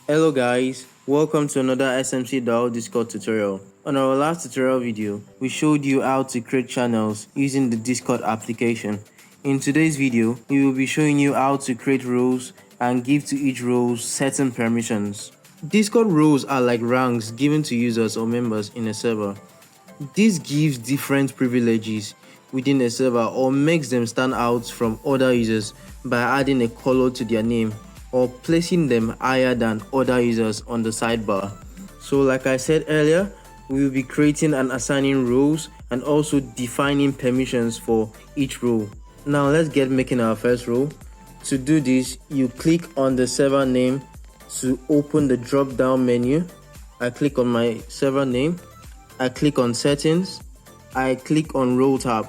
Hello guys, welcome to another SMC DAO Discord tutorial. On our last tutorial video, we showed you how to create channels using the Discord application. In today's video, we will be showing you how to create roles and give to each role certain permissions. Discord roles are like ranks given to users or members in a server. This gives different privileges within a server or makes them stand out from other users by adding a color to their name or placing them higher than other users on the sidebar. So like I said earlier, we will be creating and assigning roles and also defining permissions for each role. Now let's get making our first role. To do this, you click on the server name to open the drop down menu. I click on my server name. I click on settings. I click on role tab.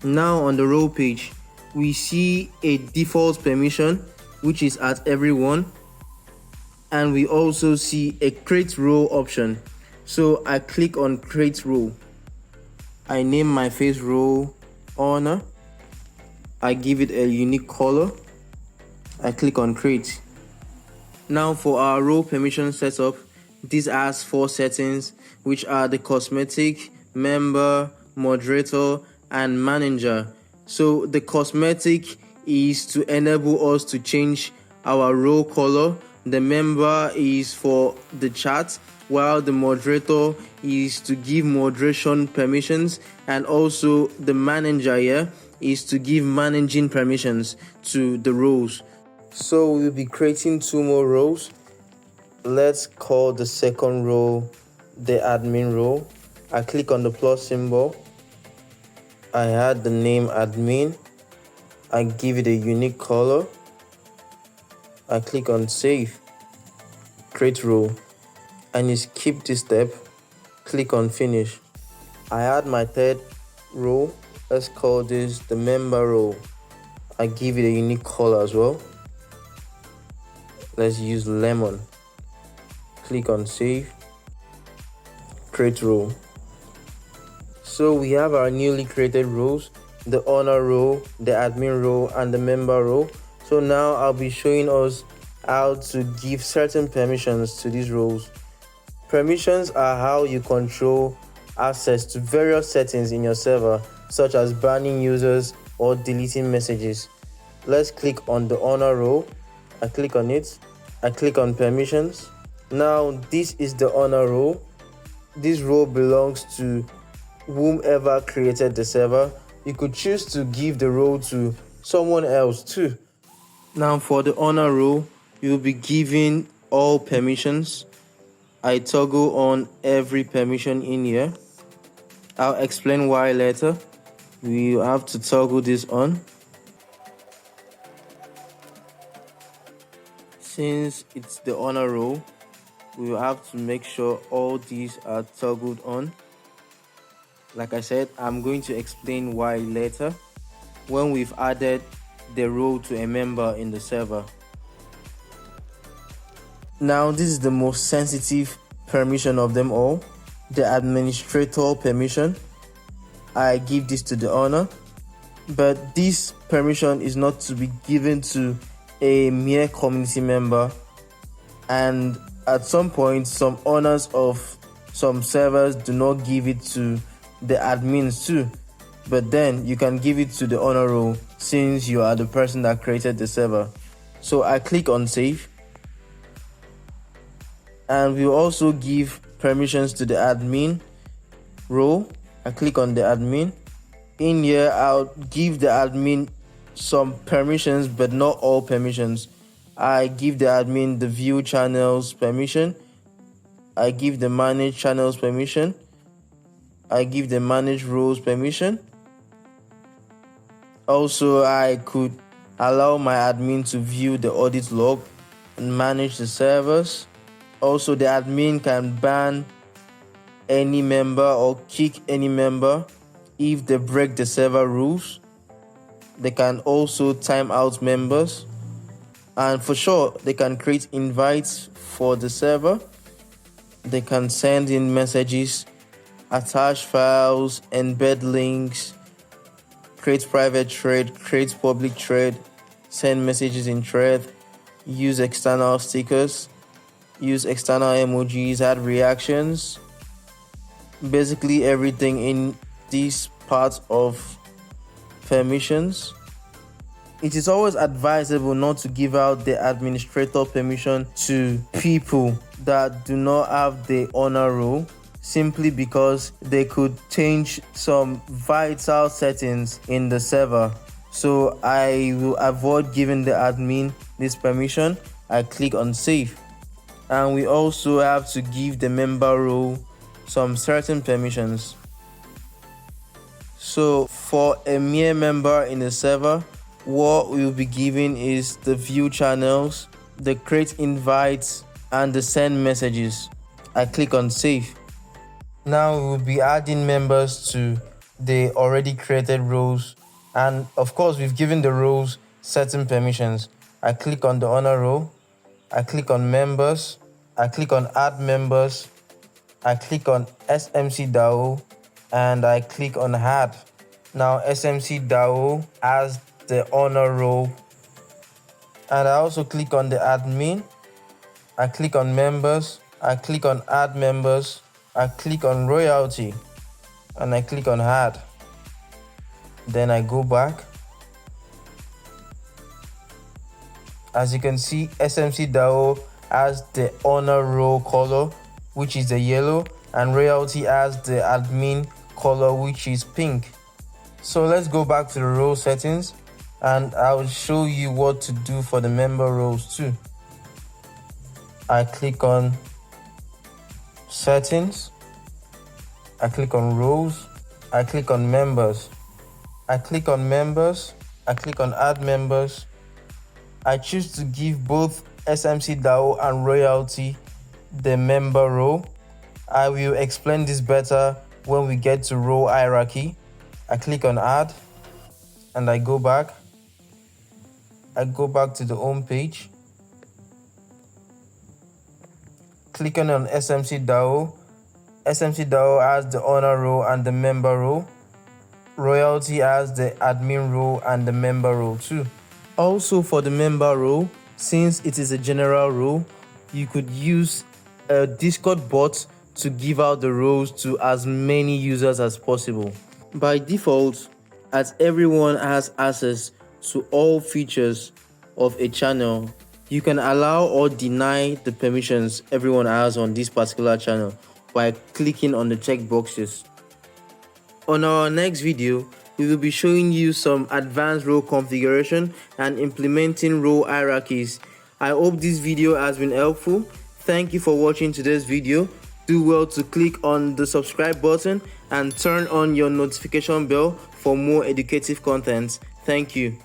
Now on the role page, we see a default permission which is at everyone, and we also see a create role option. So I click on create role. I name my face role honor. I give it a unique color. I click on create. Now for our role permission setup, this has 4 settings, which are the cosmetic, member, moderator, and manager. So the cosmetic is to enable us to change our role color. The member is for the chat, while the moderator is to give moderation permissions, and also the manager here is to give managing permissions to the roles. So we'll be creating 2 more roles. Let's call the second role the admin role. I click on the plus symbol. I add the name admin. I give it a unique color. I click on save, create role, and you skip this step. Click on finish. I add my third role. Let's call this the member role. I give it a unique color as well. Let's use lemon. Click on save, create role. So we have our newly created roles, the honor role, the admin role, and the member role. So now I'll be showing us how to give certain permissions to these roles. Permissions are how you control access to various settings in your server, such as banning users or deleting messages. Let's click on the honor role. I click on it. I click on permissions. Now this is the honor role. This role belongs to whomever created the server. You could choose to give the role to someone else too. Now for the honor role, you'll be given all permissions. I toggle on every permission in here. I'll explain why later. We have to toggle this on. Since it's the honor role, we will have to make sure all these are toggled on. Like I said, I'm going to explain why later when we've added the role to a member in the server. Now this is the most sensitive permission of them all, the administrator permission. I give this to the owner, but this permission is not to be given to a mere community member, and at some point some owners of some servers do not give it to the admins too, but then you can give it to the owner role since you are the person that created the server. So I click on save, and we will also give permissions to the admin role. I click on the admin. In here I'll give the admin some permissions, but not all permissions. I give the admin the view channels permission. I give the manage channels permission. I give the manage roles permission. Also, I could allow my admin to view the audit log and manage the servers. Also, the admin can ban any member or kick any member if they break the server rules. They can also time out members, and for sure they can create invites for the server. They can send in messages, attach files, embed links, create private thread, create public thread, send messages in thread, use external stickers, use external emojis, add reactions, basically everything in this part of permissions. It is always advisable not to give out the administrator permission to people that do not have the honor role, simply because they could change some vital settings in the server. So I will avoid giving the admin this permission. I click on save. And we also have to give the member role some certain permissions. So for a mere member in the server, what we will be giving is the view channels, the create invites, and the send messages. I click on save. Now we will be adding members to the already created roles, and of course we've given the roles certain permissions. I click on the honor role, I click on members, I click on add members, I click on SMC DAO, and I click on add. Now SMC DAO has the honor role, and I also click on the admin. I click on members, I click on add members, I click on royalty, and I click on add. Then I go back. As you can see, SMC DAO has the honor role color, which is the yellow, and royalty has the admin color, which is pink. So let's go back to the role settings, and I'll show you what to do for the member roles too. I click on settings, I click on roles, I click on members, I click on members, I click on add members. I choose to give both SMC DAO and royalty the member role. I will explain this better when we get to role hierarchy. I click on add, and I go back. I go back to the home page. Clicking on SMC DAO. SMC DAO has the honor role and the member role. Royalty has the admin role and the member role too. Also for the member role, since it is a general role, you could use a Discord bot to give out the roles to as many users as possible. By default, as everyone has access to all features of a channel, you can allow or deny the permissions everyone has on this particular channel by clicking on the checkboxes. On our next video, we will be showing you some advanced role configuration and implementing role hierarchies. I hope this video has been helpful. Thank you for watching today's video. Do well to click on the subscribe button and turn on your notification bell for more educative content. Thank you.